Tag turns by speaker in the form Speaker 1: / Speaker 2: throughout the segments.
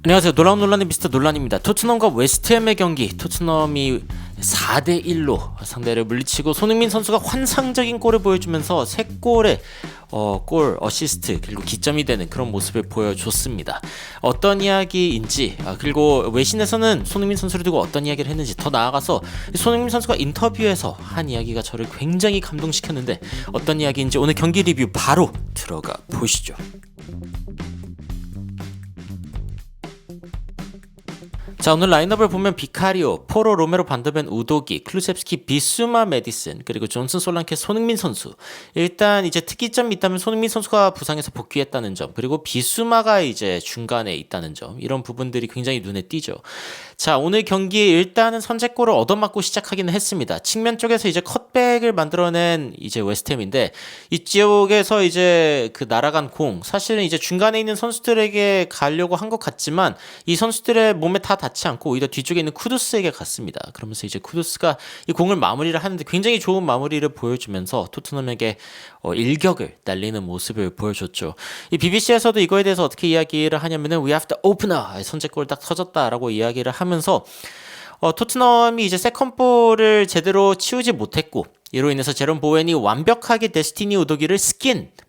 Speaker 1: 안녕하세요. 놀라운 논란의 미스터 논란입니다. 토트넘과 웨스트햄의 경기, 토트넘이 4대1로 상대를 물리치고 손흥민 선수가 환상적인 골을 보여주면서 3골의 골, 어시스트 그리고 기점이 되는 그런 모습을 보여줬습니다. 어떤 이야기인지, 그리고 외신에서는 손흥민 선수를 두고 어떤 이야기를 했는지, 더 나아가서 손흥민 선수가 인터뷰에서 한 이야기가 저를 굉장히 감동시켰는데 어떤 이야기인지 오늘 경기 리뷰 바로 들어가 보시죠. 자, 오늘 라인업을 보면 비카리오, 포로, 로메로, 반더벤, 우도기, 클루셉스키, 비수마, 메디슨, 그리고 존슨, 솔랑케, 손흥민 선수. 일단 이제 특이점이 있다면 손흥민 선수가 부상에서 복귀했다는 점, 그리고 비수마가 이제 중간에 있다는 점, 이런 부분들이 굉장히 눈에 띄죠. 자, 오늘 경기 일단은 선제골을 얻어맞고 시작하기는 했습니다. 측면 쪽에서 이제 컷백을 만들어낸 이제 웨스트햄인데, 이쪽에서 이제 그 날아간 공, 사실은 이제 중간에 있는 선수들에게 가려고 한 것 같지만 이 선수들의 몸에 다 닿지 않고 오히려 뒤쪽에 있는 쿠두스에게 갔습니다. 그러면서 이제 쿠두스가 이 공을 마무리를 하는데 굉장히 좋은 마무리를 보여주면서 토트넘에게 일격을 날리는 모습을 보여줬죠. 이 BBC에서도 이거에 대해서 어떻게 이야기를 하냐면은 We have to opener, 선제골 딱 터졌다라고 이야기를 하면서 토트넘이 이제 세컨볼을 제대로 치우지 못했고 이로 인해서 제롬 보웬이 완벽하게 데스티니 우도기를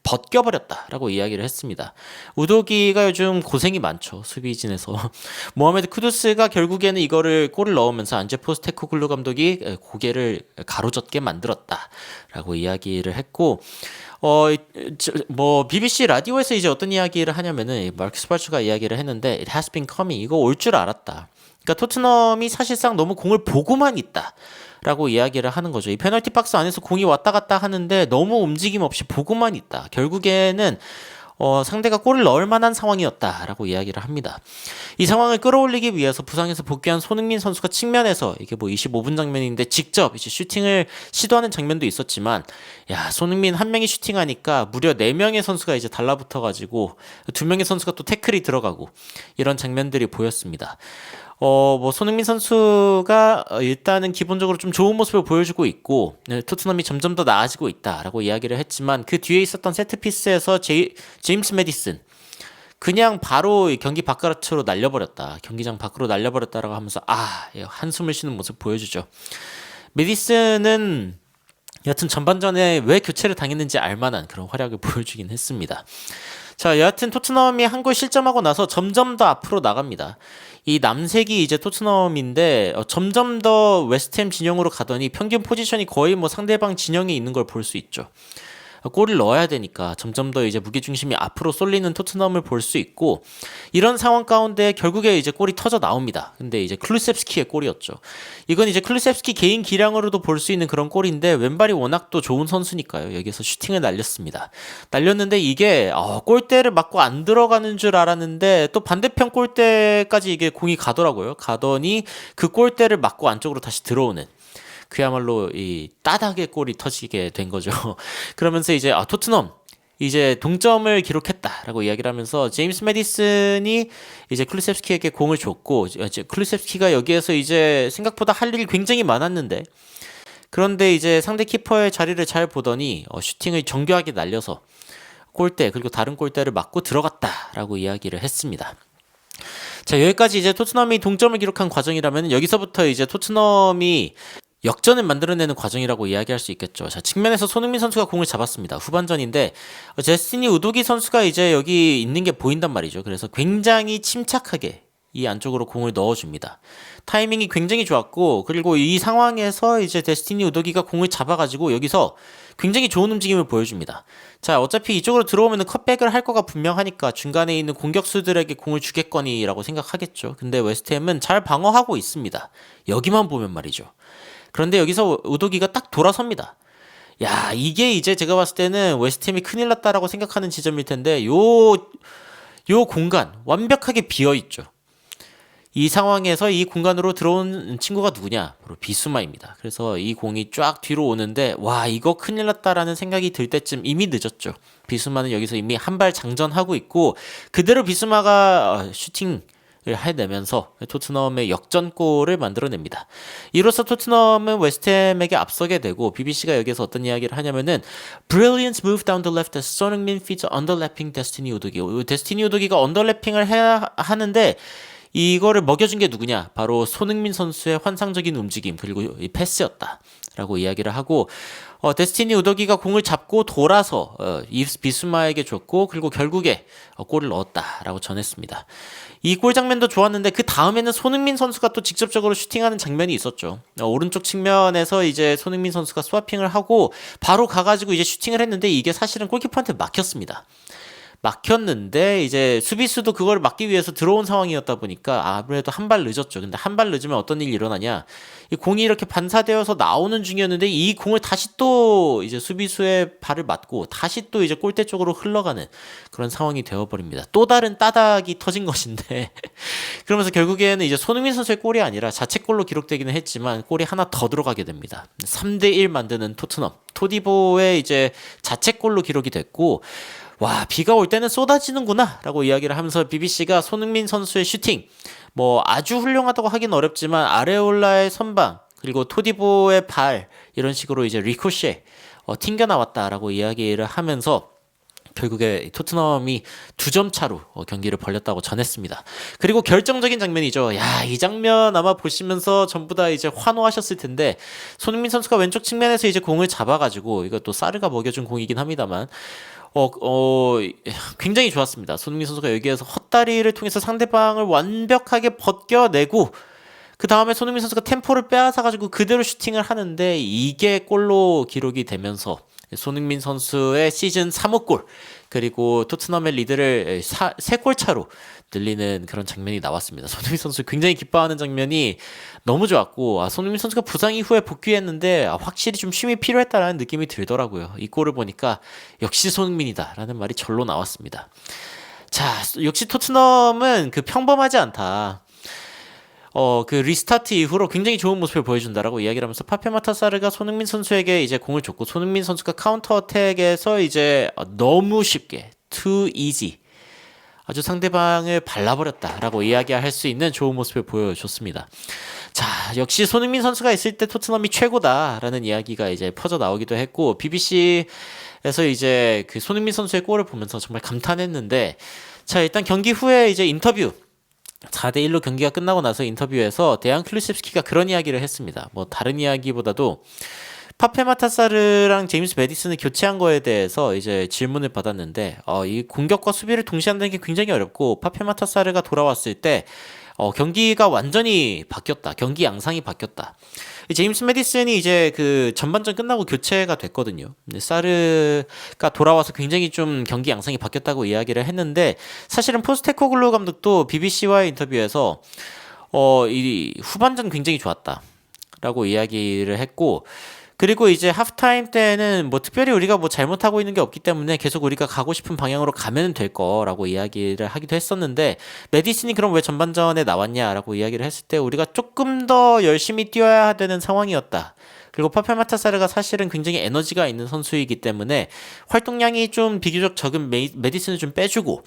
Speaker 1: 벗겨버렸다라고 이야기를 했습니다. 우도기가 요즘 고생이 많죠. 수비진에서. 모하메드 쿠두스가 결국에는 이거를 골을 넣으면서 안제 포스테코글루 감독이 고개를 가로젓게 만들었다라고 이야기를 했고 BBC 라디오에서 이제 어떤 이야기를 하냐면은 마르크스 발츠가 이야기를 했는데 It has been coming. 이거 올 줄 알았다. 그러니까 토트넘이 사실상 너무 공을 보고만 있다. 라고 이야기를 하는 거죠. 이 페널티 박스 안에서 공이 왔다 갔다 하는데 너무 움직임 없이 보고만 있다. 결국에는 상대가 골을 넣을 만한 상황이었다라고 이야기를 합니다. 이 상황을 끌어올리기 위해서 부상에서 복귀한 손흥민 선수가 측면에서 이게 25분 장면인데 직접 이제 슈팅을 시도하는 장면도 있었지만, 야, 손흥민 한 명이 슈팅하니까 무려 4명의 선수가 이제 달라붙어가지고 2명의 선수가 또 태클이 들어가고 이런 장면들이 보였습니다. 손흥민 선수가 일단은 기본적으로 좀 좋은 모습을 보여주고 있고, 토트넘이 점점 더 나아지고 있다라고 이야기를 했지만 그 뒤에 있었던 세트피스에서 제임스 메디슨 그냥 바로 경기 바깥으로 날려버렸다. 경기장 밖으로 날려버렸다라고 하면서 한숨을 쉬는 모습 보여주죠. 메디슨은 여하튼 전반전에 왜 교체를 당했는지 알만한 그런 활약을 보여주긴 했습니다. 자, 여하튼 토트넘이 한 골 실점하고 나서 점점 더 앞으로 나갑니다. 이 남색이 이제 토트넘인데 점점 더 웨스트햄 진영으로 가더니 평균 포지션이 거의 상대방 진영에 있는 걸 볼 수 있죠. 골을 넣어야 되니까 점점 더 이제 무게중심이 앞으로 쏠리는 토트넘을 볼 수 있고, 이런 상황 가운데 결국에 이제 골이 터져 나옵니다. 근데 이제 클루셉스키의 골이었죠. 이건 이제 클루셉스키 개인 기량으로도 볼 수 있는 그런 골인데 왼발이 워낙 또 좋은 선수니까요. 여기서 슈팅을 날렸습니다. 날렸는데 이게 골대를 맞고 안 들어가는 줄 알았는데 또 반대편 골대까지 이게 공이 가더라고요. 가더니 그 골대를 맞고 안쪽으로 다시 들어오는, 그야말로 이 따닥의 골이 터지게 된 거죠. 그러면서 이제 토트넘 이제 동점을 기록했다라고 이야기를 하면서 제임스 메디슨이 이제 클루셉스키에게 공을 줬고, 클루셉스키가 여기에서 이제 생각보다 할 일이 굉장히 많았는데, 그런데 이제 상대 키퍼의 자리를 잘 보더니 슈팅을 정교하게 날려서 골대 그리고 다른 골대를 맞고 들어갔다라고 이야기를 했습니다. 자, 여기까지 이제 토트넘이 동점을 기록한 과정이라면 여기서부터 이제 토트넘이 역전을 만들어내는 과정이라고 이야기할 수 있겠죠. 자, 측면에서 손흥민 선수가 공을 잡았습니다. 후반전인데 제스티니 우도기 선수가 이제 여기 있는 게 보인단 말이죠. 그래서 굉장히 침착하게 이 안쪽으로 공을 넣어줍니다. 타이밍이 굉장히 좋았고, 그리고 이 상황에서 이제 데스티니 우도기가 공을 잡아가지고 여기서 굉장히 좋은 움직임을 보여줍니다. 자, 어차피 이쪽으로 들어오면 컷백을 할 거가 분명하니까 중간에 있는 공격수들에게 공을 주겠거니라고 생각하겠죠. 근데 웨스트햄은 잘 방어하고 있습니다. 여기만 보면 말이죠. 그런데 여기서 우도기가 딱 돌아섭니다. 야, 이게 이제 제가 봤을 때는 웨스트햄이 큰일 났다라고 생각하는 지점일 텐데, 요 공간 완벽하게 비어있죠. 이 상황에서 이 공간으로 들어온 친구가 누구냐? 바로 비수마입니다. 그래서 이 공이 쫙 뒤로 오는데, 와, 이거 큰일 났다라는 생각이 들 때쯤 이미 늦었죠. 비수마는 여기서 이미 한 발 장전하고 있고, 그대로 비수마가 슈팅을 해내면서 토트넘의 역전골을 만들어냅니다. 이로써 토트넘은 웨스트햄에게 앞서게 되고 BBC가 여기서 어떤 이야기를 하냐면은 Brilliant move down the left as 손흥민 feeds underlapping 데스티니 우도기. 데스티니 우도기가 언더래핑을 해야 하는데 이거를 먹여준 게 누구냐? 바로 손흥민 선수의 환상적인 움직임 그리고 이 패스였다라고 이야기를 하고 데스티니 우도기가 공을 잡고 돌아서 비수마에게 줬고 그리고 결국에 골을 넣었다라고 전했습니다. 이 골 장면도 좋았는데 그 다음에는 손흥민 선수가 또 직접적으로 슈팅하는 장면이 있었죠. 오른쪽 측면에서 이제 손흥민 선수가 스와핑을 하고 바로 가가지고 이제 슈팅을 했는데 이게 사실은 골키퍼한테 막혔는데 이제 수비수도 그걸 막기 위해서 들어온 상황이었다 보니까 아무래도 한 발 늦었죠. 근데 한 발 늦으면 어떤 일이 일어나냐? 이 공이 이렇게 반사되어서 나오는 중이었는데 이 공을 다시 또 이제 수비수의 발을 맞고 다시 또 이제 골대 쪽으로 흘러가는 그런 상황이 되어버립니다. 또 다른 따닥이 터진 것인데 그러면서 결국에는 이제 손흥민 선수의 골이 아니라 자책골로 기록되기는 했지만 골이 하나 더 들어가게 됩니다. 3대1 만드는 토트넘. 토디보의 이제 자책골로 기록이 됐고 와 비가 올 때는 쏟아지는구나 라고 이야기를 하면서 BBC가 손흥민 선수의 슈팅 뭐 아주 훌륭하다고 하긴 어렵지만 아레올라의 선방 그리고 토디보의 발 이런 식으로 이제 리코쉐 튕겨 나왔다라고 이야기를 하면서 결국에 토트넘이 2점 차로 경기를 벌렸다고 전했습니다. 그리고 결정적인 장면이죠. 야, 이 장면 아마 보시면서 전부 다 이제 환호하셨을 텐데 손흥민 선수가 왼쪽 측면에서 이제 공을 잡아가지고 이것도 사르가 먹여준 공이긴 합니다만 굉장히 좋았습니다. 손흥민 선수가 여기에서 헛다리를 통해서 상대방을 완벽하게 벗겨내고 그 다음에 손흥민 선수가 템포를 빼앗아가지고 그대로 슈팅을 하는데 이게 골로 기록이 되면서 손흥민 선수의 시즌 3호 골 그리고 토트넘의 리드를 3골 차로 늘리는 그런 장면이 나왔습니다. 손흥민 선수 굉장히 기뻐하는 장면이 너무 좋았고 손흥민 선수가 부상 이후에 복귀했는데 확실히 좀 쉼이 필요했다라는 느낌이 들더라고요. 이 골을 보니까 역시 손흥민이다라는 말이 절로 나왔습니다. 자, 역시 토트넘은 평범하지 않다. 그 리스타트 이후로 굉장히 좋은 모습을 보여준다라고 이야기를 하면서 파페마타사르가 손흥민 선수에게 이제 공을 줬고 손흥민 선수가 카운터 어택에서 이제 너무 쉽게 too easy 아주 상대방을 발라버렸다라고 이야기할 수 있는 좋은 모습을 보여줬습니다. 자, 역시 손흥민 선수가 있을 때 토트넘이 최고다라는 이야기가 이제 퍼져 나오기도 했고 BBC에서 이제 그 손흥민 선수의 골을 보면서 정말 감탄했는데 자, 일단 경기 후에 이제 인터뷰 4대1로 경기가 끝나고 나서 인터뷰에서 데안 클루셉스키가 그런 이야기를 했습니다. 뭐 다른 이야기보다도 파페마타사르랑 제임스 메디슨을 교체한 거에 대해서 이제 질문을 받았는데 이 공격과 수비를 동시에 한다는 게 굉장히 어렵고 파페마타사르가 돌아왔을 때 경기가 완전히 바뀌었다. 경기 양상이 바뀌었다. 제임스 메디슨이 이제 그 전반전 끝나고 교체가 됐거든요. 근데 사르가 돌아와서 굉장히 좀 경기 양상이 바뀌었다고 이야기를 했는데 사실은 포스테코글루 감독도 BBC와의 인터뷰에서 이 후반전 굉장히 좋았다라고 이야기를 했고 그리고 이제 하프타임 때는 뭐 특별히 우리가 뭐 잘못하고 있는 게 없기 때문에 계속 우리가 가고 싶은 방향으로 가면 될 거라고 이야기를 하기도 했었는데 메디슨이 그럼 왜 전반전에 나왔냐라고 이야기를 했을 때 우리가 조금 더 열심히 뛰어야 되는 상황이었다. 그리고 파페마타사르가 사실은 굉장히 에너지가 있는 선수이기 때문에 활동량이 좀 비교적 적은 메디슨을 좀 빼주고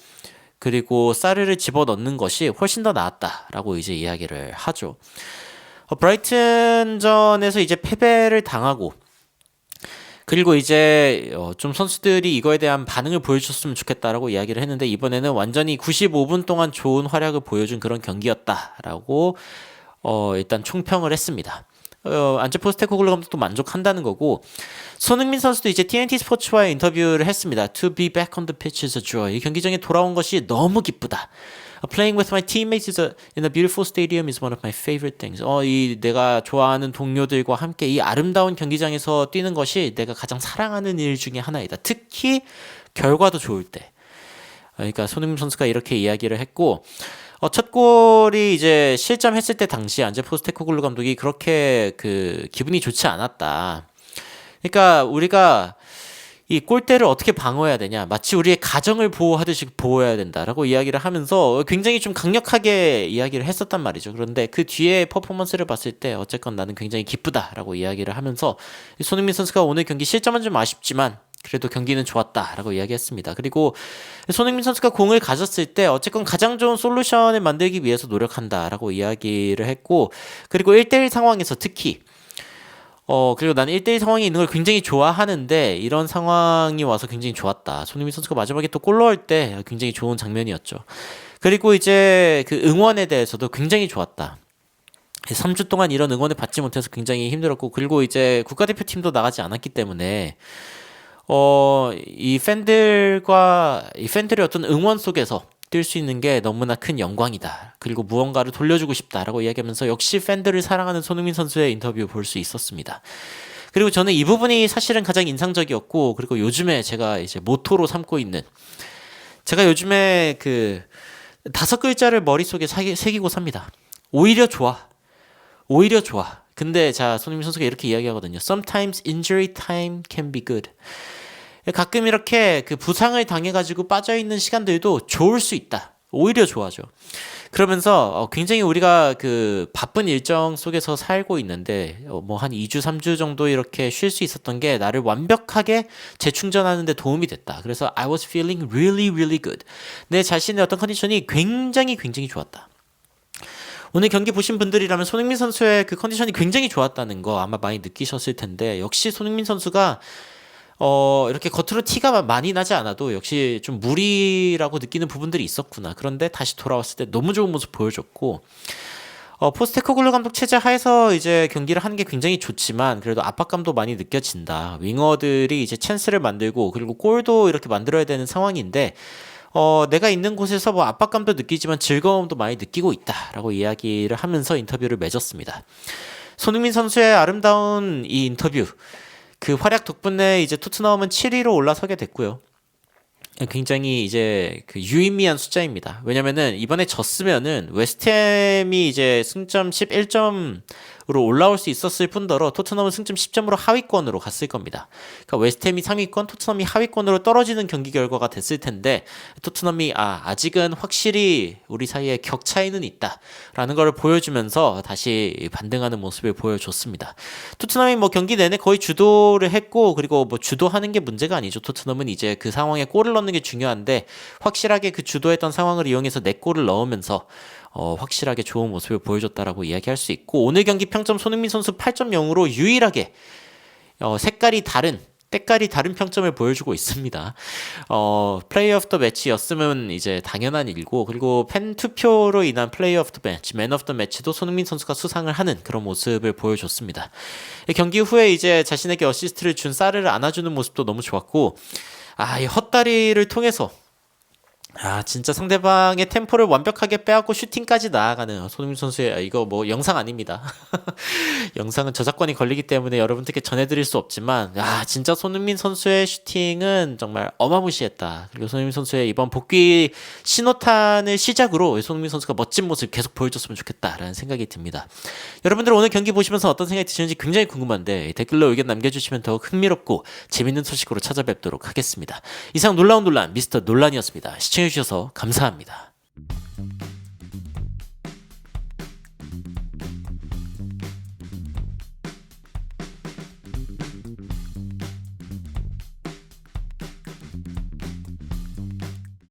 Speaker 1: 그리고 사르를 집어넣는 것이 훨씬 더 나았다라고 이제 이야기를 하죠. 브라이튼전에서 이제 패배를 당하고 그리고 이제 좀 선수들이 이거에 대한 반응을 보여줬으면 좋겠다라고 이야기를 했는데 이번에는 완전히 95분 동안 좋은 활약을 보여준 그런 경기였다라고 일단 총평을 했습니다. 안제 포스테코글루 감독도 만족한다는 거고 손흥민 선수도 이제 TNT 스포츠와의 인터뷰를 했습니다. To be back on the pitch is a joy. 이 경기장에 돌아온 것이 너무 기쁘다. Playing with my teammates in a beautiful stadium is one of my favorite things. 이 내가 좋아하는 동료들과 함께 이 아름다운 경기장에서 뛰는 것이 내가 가장 사랑하는 일 중에 하나이다. 특히 결과도 좋을 때. 그러니까 손흥민 선수가 이렇게 이야기를 했고 첫 골이 이제 실점했을 때 당시 안제 포스테코글루 감독이 그렇게 그 기분이 좋지 않았다. 그러니까 우리가 이 골대를 어떻게 방어해야 되냐 마치 우리의 가정을 보호하듯이 보호해야 된다라고 이야기를 하면서 굉장히 좀 강력하게 이야기를 했었단 말이죠. 그런데 그 뒤에 퍼포먼스를 봤을 때 어쨌건 나는 굉장히 기쁘다라고 이야기를 하면서 손흥민 선수가 오늘 경기 실점은 좀 아쉽지만 그래도 경기는 좋았다라고 이야기했습니다. 그리고 손흥민 선수가 공을 가졌을 때 어쨌건 가장 좋은 솔루션을 만들기 위해서 노력한다라고 이야기를 했고, 그리고 1대1 상황에서 특히 그리고 나는 1대1 상황이 있는 걸 굉장히 좋아하는데 이런 상황이 와서 굉장히 좋았다. 손흥민 선수가 마지막에 또 골 넣을 때 굉장히 좋은 장면이었죠. 그리고 이제 그 응원에 대해서도 굉장히 좋았다. 3주 동안 이런 응원을 받지 못해서 굉장히 힘들었고, 그리고 이제 국가대표팀도 나가지 않았기 때문에 이 팬들의 어떤 응원 속에서 뛸 수 있는 게 너무나 큰 영광이다. 그리고 무언가를 돌려주고 싶다라고 이야기하면서 역시 팬들을 사랑하는 손흥민 선수의 인터뷰 볼 수 있었습니다. 그리고 저는 이 부분이 사실은 가장 인상적이었고, 그리고 요즘에 제가 이제 모토로 삼고 있는, 제가 요즘에 그 5글자를 머릿속에 새기고 삽니다. 오히려 좋아. 오히려 좋아. 근데 자, 손흥민 선수가 이렇게 이야기하거든요. Sometimes injury time can be good. 가끔 이렇게 그 부상을 당해가지고 빠져있는 시간들도 좋을 수 있다. 오히려 좋아져. 그러면서 굉장히 우리가 그 바쁜 일정 속에서 살고 있는데 뭐 한 2주, 3주 정도 이렇게 쉴 수 있었던 게 나를 완벽하게 재충전하는 데 도움이 됐다. 그래서 I was feeling really, really good. 내 자신의 어떤 컨디션이 굉장히, 굉장히 좋았다. 오늘 경기 보신 분들이라면 손흥민 선수의 그 컨디션이 굉장히 좋았다는 거 아마 많이 느끼셨을 텐데, 역시 손흥민 선수가 이렇게 겉으로 티가 많이 나지 않아도 역시 좀 무리라고 느끼는 부분들이 있었구나. 그런데 다시 돌아왔을 때 너무 좋은 모습 보여줬고, 포스테코글루 감독 체제 하에서 이제 경기를 하는 게 굉장히 좋지만 그래도 압박감도 많이 느껴진다. 윙어들이 이제 찬스를 만들고 그리고 골도 이렇게 만들어야 되는 상황인데 내가 있는 곳에서 뭐 압박감도 느끼지만 즐거움도 많이 느끼고 있다라고 이야기를 하면서 인터뷰를 맺었습니다. 손흥민 선수의 아름다운 이 인터뷰, 그 활약 덕분에 이제 토트넘은 7위로 올라서게 됐고요. 굉장히 이제 그 유의미한 숫자입니다. 왜냐면은 이번에 졌으면은 웨스트햄이 이제 승점 11점으로 올라올 수 있었을 뿐더러 토트넘은 승점 10점으로 하위권으로 갔을 겁니다. 그러니까 웨스트햄이 상위권, 토트넘이 하위권으로 떨어지는 경기 결과가 됐을 텐데, 토트넘이 아직은 확실히 우리 사이에 격 차이는 있다라는 걸 보여주면서 다시 반등하는 모습을 보여줬습니다. 토트넘이 뭐 경기 내내 거의 주도를 했고, 그리고 뭐 주도하는 게 문제가 아니죠. 토트넘은 이제 그 상황에 골을 넣는 게 중요한데 확실하게 그 주도했던 상황을 이용해서 4골을 넣으면서 확실하게 좋은 모습을 보여줬다라고 이야기할 수 있고, 오늘 경기 평점 손흥민 선수 8.0으로 유일하게 때깔이 다른 평점을 보여주고 있습니다. 플레이어 오브 더 매치였으면 이제 당연한 일이고, 그리고 팬 투표로 인한 플레이어 오브 더 매치, 맨 오브 더 매치도 손흥민 선수가 수상을 하는 그런 모습을 보여줬습니다. 경기 후에 이제 자신에게 어시스트를 준 사르를 안아주는 모습도 너무 좋았고, 이 헛다리를 통해서 진짜 상대방의 템포를 완벽하게 빼앗고 슈팅까지 나아가는 손흥민 선수의, 이거 뭐 영상 아닙니다. 영상은 저작권이 걸리기 때문에 여러분들께 전해드릴 수 없지만, 진짜 손흥민 선수의 슈팅은 정말 어마무시했다. 그리고 손흥민 선수의 이번 복귀 신호탄을 시작으로 손흥민 선수가 멋진 모습 계속 보여줬으면 좋겠다라는 생각이 듭니다. 여러분들 오늘 경기 보시면서 어떤 생각이 드시는지 굉장히 궁금한데 댓글로 의견 남겨주시면 더욱 흥미롭고 재밌는 소식으로 찾아뵙도록 하겠습니다. 이상 놀라운 논란 미스터 논란이었습니다. 시청해주셔서 감사합니다.